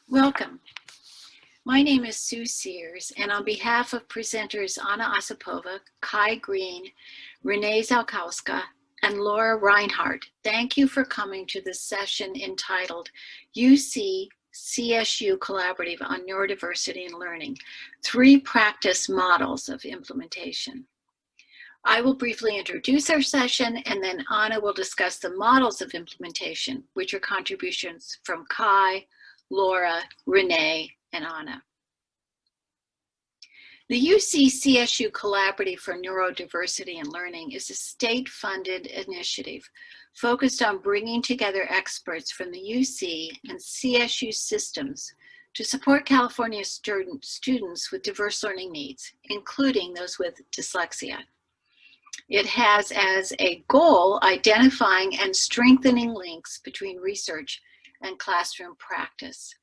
Welcome. My name is Sue Sears, and on behalf of presenters Anna Osipova, Greene, Renee Ziolkowska, and Laura Rhinehart, thank you for coming to this session entitled UC CSU Collaborative on Neurodiversity and Learning, 3 Practice Models of Implementation. I will briefly introduce our session, and then Anna will discuss the models of implementation, which are contributions from Kai, Laura, Renee, and Anna. The UC CSU Collaborative for Neurodiversity and Learning is a state-funded initiative focused on bringing together experts from the UC and CSU systems to support California students with diverse learning needs, including those with dyslexia. It has as a goal identifying and strengthening links between research and classroom practice,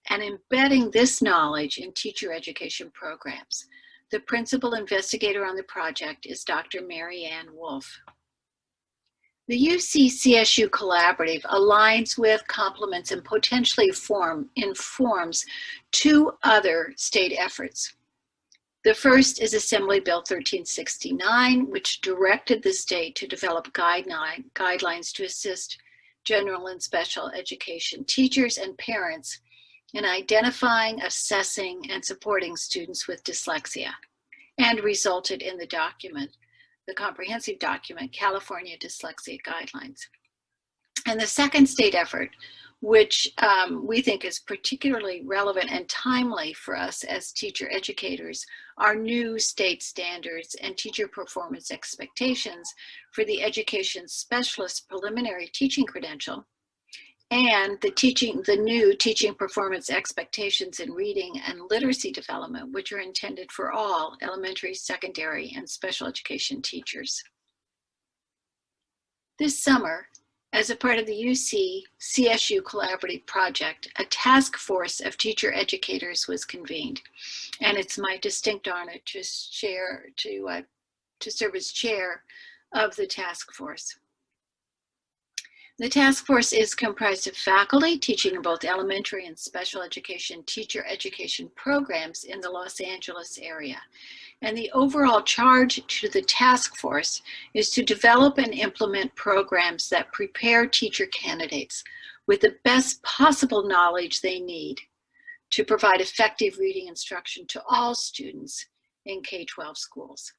and embedding this knowledge in teacher education programs. The principal investigator on the project is Dr. Mary Ann Wolf. The UC CSU Collaborative aligns with, complements, and potentially informs 2 other state efforts. The first is Assembly Bill 1369, which directed the state to develop guidelines to assist general and special education teachers and parents in identifying, assessing, and supporting students with dyslexia, and resulted in the document, the comprehensive document, California Dyslexia Guidelines. And the second state effort, which we think is particularly relevant and timely for us as teacher educators, are new state standards and teacher performance expectations for the education specialist preliminary teaching credential, and the new teaching performance expectations in reading and literacy development, which are intended for all elementary, secondary, and special education teachers. This summer, as a part of the UC CSU Collaborative Project, a task force of teacher educators was convened, and it's my distinct honor to serve as chair of the task force. The task force is comprised of faculty teaching in both elementary and special education teacher education programs in the Los Angeles area. And the overall charge to the task force is to develop and implement programs that prepare teacher candidates with the best possible knowledge they need to provide effective reading instruction to all students in K-12 schools.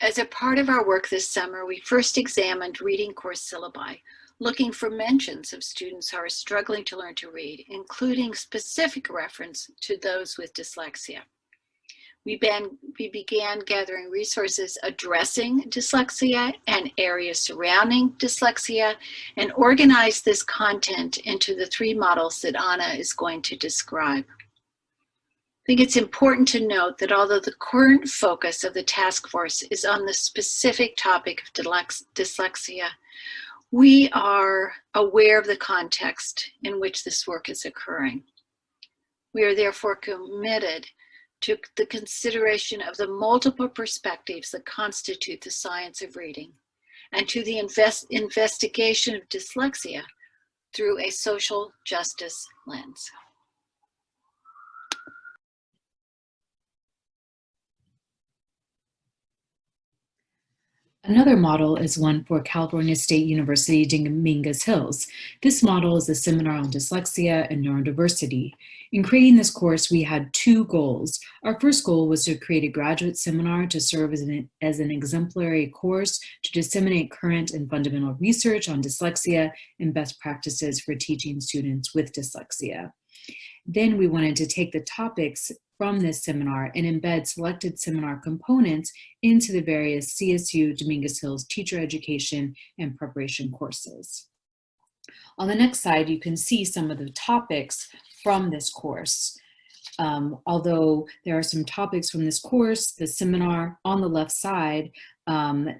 As a part of our work this summer, we first examined reading course syllabi, looking for mentions of students who are struggling to learn to read, including specific reference to those with dyslexia. We began gathering resources addressing dyslexia and areas surrounding dyslexia, and organized this content into the 3 models that Anna is going to describe. I think it's important to note that although the current focus of the task force is on the specific topic of dyslexia, we are aware of the context in which this work is occurring. We are therefore committed to the consideration of the multiple perspectives that constitute the science of reading, and to the investigation of dyslexia through a social justice lens. Another model is one for California State University Dominguez Hills. This model is a seminar on dyslexia and neurodiversity. In creating this course, we had 2 goals. Our first goal was to create a graduate seminar to serve as an exemplary course to disseminate current and fundamental research on dyslexia and best practices for teaching students with dyslexia. Then we wanted to take the topics from this seminar and embed selected seminar components into the various CSU Dominguez Hills teacher education and preparation courses. On the next slide, you can see some of the topics from this course. Although there are some topics from this course, the seminar on the left side,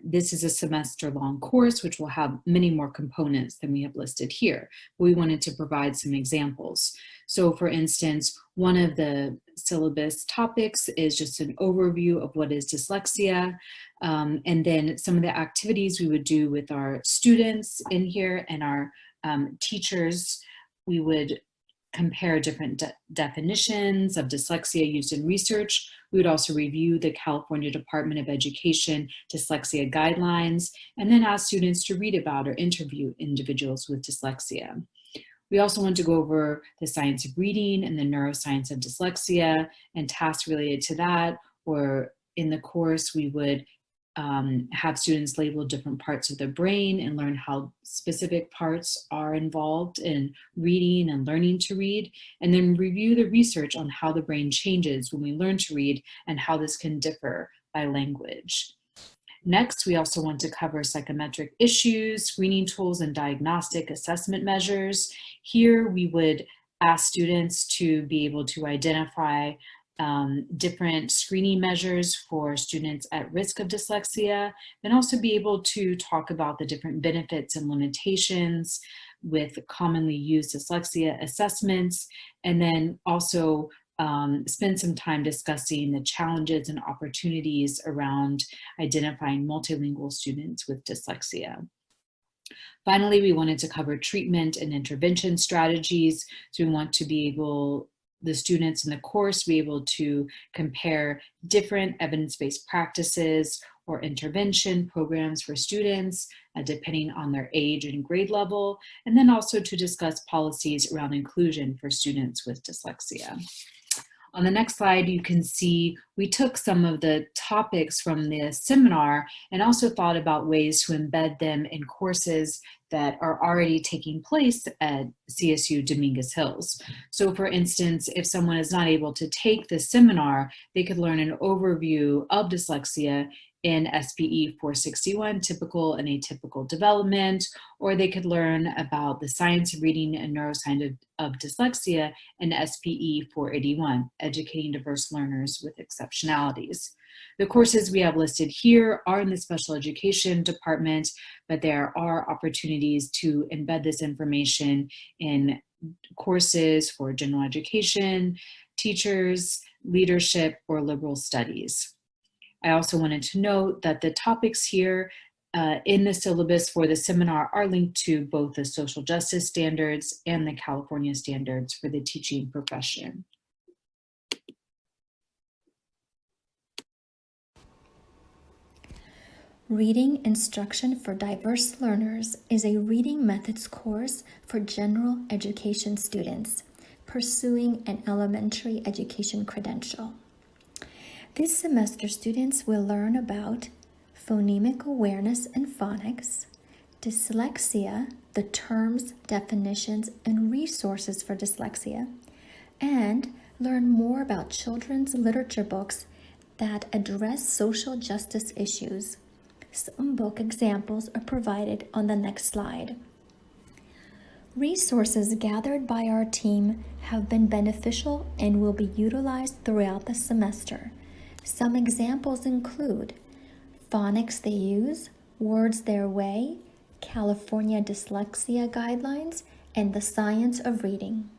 this is a semester-long course which will have many more components than we have listed here. We wanted to provide some examples. So for instance, one of the syllabus topics is just an overview of what is dyslexia, and then some of the activities we would do with our students in here and our teachers. We would compare different definitions of dyslexia used in research. We would also review the California Department of Education dyslexia guidelines, and then ask students to read about or interview individuals with dyslexia. We also want to go over the science of reading and the neuroscience of dyslexia and tasks related to that, or in the course we would have students label different parts of the brain and learn how specific parts are involved in reading and learning to read, and then review the research on how the brain changes when we learn to read and how this can differ by language. Next, we also want to cover psychometric issues, screening tools, and diagnostic assessment measures. Here, we would ask students to be able to identify different screening measures for students at risk of dyslexia, and also be able to talk about the different benefits and limitations with commonly used dyslexia assessments, and then also spend some time discussing the challenges and opportunities around identifying multilingual students with dyslexia. Finally, we wanted to cover treatment and intervention strategies. So we want to be able, the students in the course, be able to compare different evidence-based practices or intervention programs for students, depending on their age and grade level, and then also to discuss policies around inclusion for students with dyslexia. On the next slide, you can see we took some of the topics from the seminar and also thought about ways to embed them in courses that are already taking place at CSU Dominguez Hills. So for instance, if someone is not able to take the seminar, they could learn an overview of dyslexia in SPE 461, typical and atypical development, or they could learn about the science of reading and neuroscience of dyslexia in SPE 481, educating diverse learners with exceptionalities. The courses we have listed here are in the special education department, but there are opportunities to embed this information in courses for general education, teachers, leadership, or liberal studies. I also wanted to note that the topics here in the syllabus for the seminar are linked to both the social justice standards and the California standards for the teaching profession. Reading Instruction for Diverse Learners is a reading methods course for general education students pursuing an elementary education credential. This semester, students will learn about phonemic awareness and phonics, dyslexia, the terms, definitions, and resources for dyslexia, and learn more about children's literature books that address social justice issues. Some book examples are provided on the next slide. Resources gathered by our team have been beneficial and will be utilized throughout the semester. Some examples include Phonics They Use, Words Their Way, California Dyslexia Guidelines, and the Science of Reading.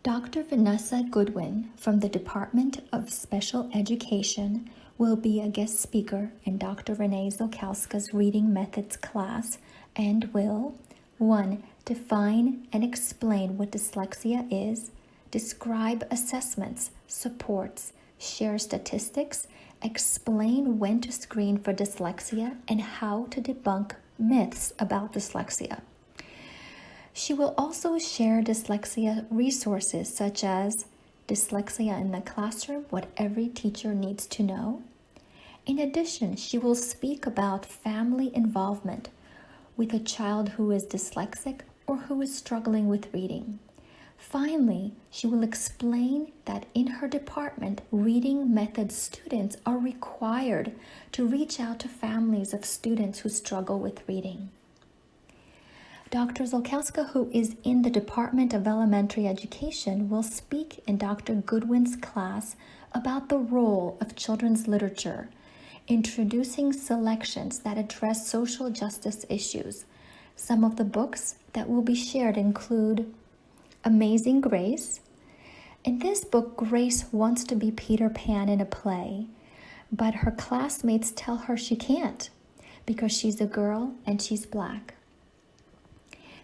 Dr. Vanessa Goodwin from the Department of Special Education will be a guest speaker in Dr. Renee Ziolkowska's Reading Methods class and will 1. Define and explain what dyslexia is, describe assessments, supports, share statistics, explain when to screen for dyslexia, and how to debunk myths about dyslexia. She will also share dyslexia resources such as Dyslexia in the Classroom, What Every Teacher Needs to Know. In addition, she will speak about family involvement with a child who is dyslexic or who is struggling with reading. Finally, she will explain that in her department, reading methods students are required to reach out to families of students who struggle with reading. Dr. Ziolkowska, who is in the Department of Elementary Education, will speak in Dr. Goodwin's class about the role of children's literature, introducing selections that address social justice issues. Some of the books that will be shared include Amazing Grace. In this book, Grace wants to be Peter Pan in a play, but her classmates tell her she can't because she's a girl and she's black.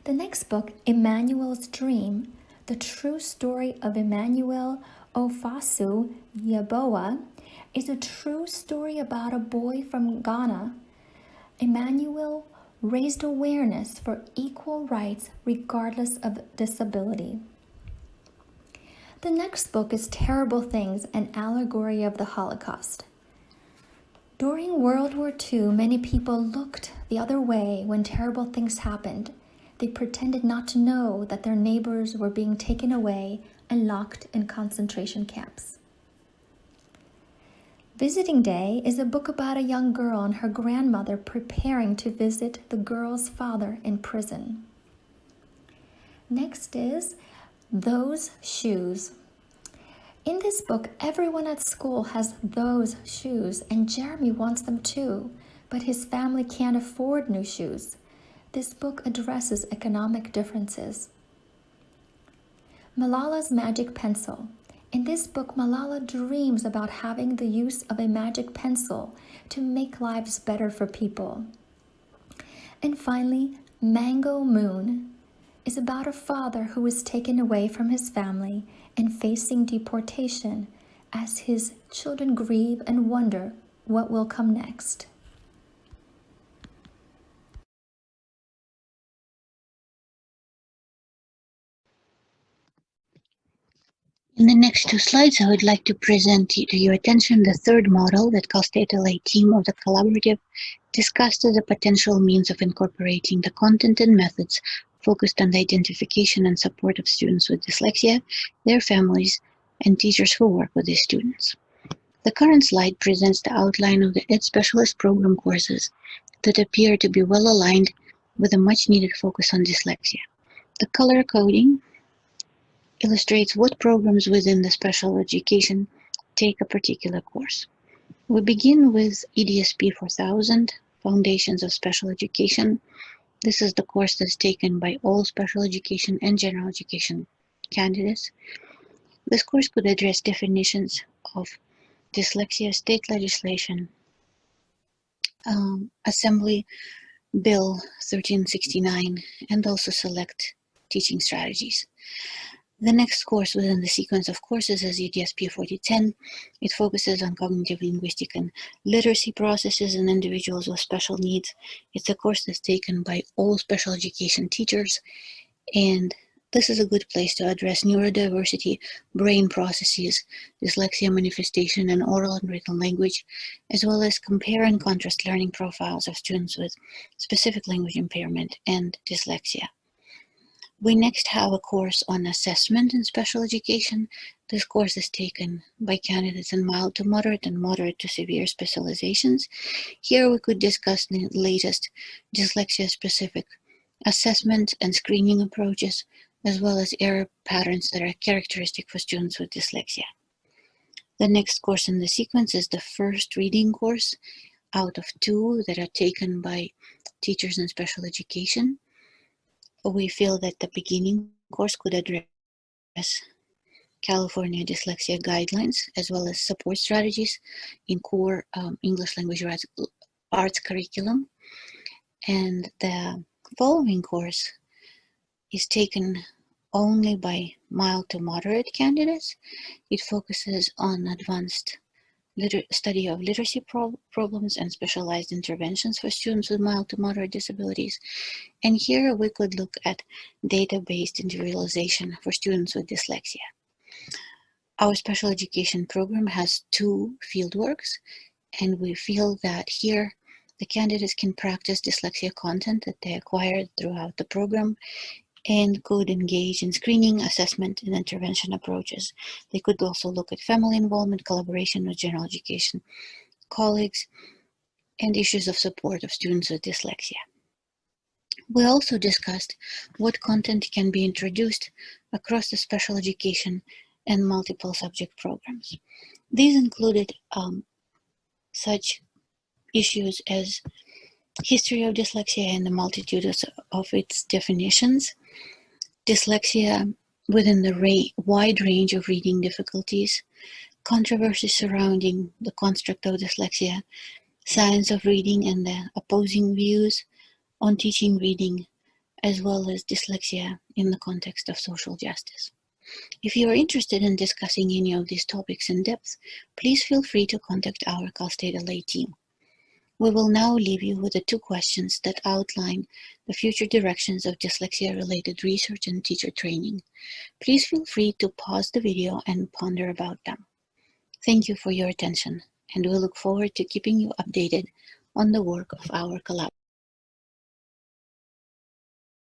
The next book, Emmanuel's Dream, The True Story of Emmanuel Ofasu Yaboa, is a true story about a boy from Ghana. Emmanuel raised awareness for equal rights regardless of disability. The next book is Terrible Things, an allegory of the Holocaust. During World War II, many people looked the other way when terrible things happened. They pretended not to know that their neighbors were being taken away and locked in concentration camps. Visiting Day is a book about a young girl and her grandmother preparing to visit the girl's father in prison. Next is Those Shoes. In this book, everyone at school has those shoes, and Jeremy wants them too, but his family can't afford new shoes. This book addresses economic differences. Malala's Magic Pencil. In this book, Malala dreams about having the use of a magic pencil to make lives better for people. And finally, Mango Moon is about a father who is taken away from his family and facing deportation as his children grieve and wonder what will come next. In the next two slides, I would like to present to your attention the third model that Cal State LA team of the collaborative discussed as a potential means of incorporating the content and methods focused on the identification and support of students with dyslexia, their families, and teachers who work with these students. The current slide presents the outline of the Ed Specialist program courses that appear to be well aligned with a much needed focus on dyslexia. The color coding illustrates what programs within the special education take a particular course. We begin with EDSP 4000, Foundations of Special Education. This is the course that's taken by all special education and general education candidates. This course could address definitions of dyslexia, state legislation, Assembly Bill 1369, and also select teaching strategies. The next course within the sequence of courses is EDSP 4010. It focuses on cognitive, linguistic, and literacy processes in individuals with special needs. It's a course that's taken by all special education teachers, and this is a good place to address neurodiversity, brain processes, dyslexia manifestation, and oral and written language, as well as compare and contrast learning profiles of students with specific language impairment and dyslexia. We next have a course on assessment in special education. This course is taken by candidates in mild to moderate and moderate to severe specializations. Here we could discuss the latest dyslexia-specific assessment and screening approaches, as well as error patterns that are characteristic for students with dyslexia. The next course in the sequence is the first reading course out of two that are taken by teachers in special education. We feel that the beginning course could address California dyslexia guidelines, as well as support strategies in core English language arts curriculum. And the following course is taken only by mild to moderate candidates. It focuses on advanced study of literacy problems and specialized interventions for students with mild to moderate disabilities. And here we could look at data-based individualization for students with dyslexia. Our special education program has two fieldworks, and we feel that here the candidates can practice dyslexia content that they acquired throughout the program and could engage in screening, assessment, and intervention approaches. They could also look at family involvement, collaboration with general education colleagues, and issues of support of students with dyslexia. We also discussed what content can be introduced across the special education and multiple subject programs. These included such issues as history of dyslexia and the multitude of its definitions, dyslexia within the wide range of reading difficulties, controversies surrounding the construct of dyslexia, science of reading and the opposing views on teaching reading, as well as dyslexia in the context of social justice. If you are interested in discussing any of these topics in depth, please feel free to contact our Cal State LA team. We will now leave you with the 2 questions that outline the future directions of dyslexia-related research and teacher training. Please feel free to pause the video and ponder about them. Thank you for your attention, and we look forward to keeping you updated on the work of our collaborators.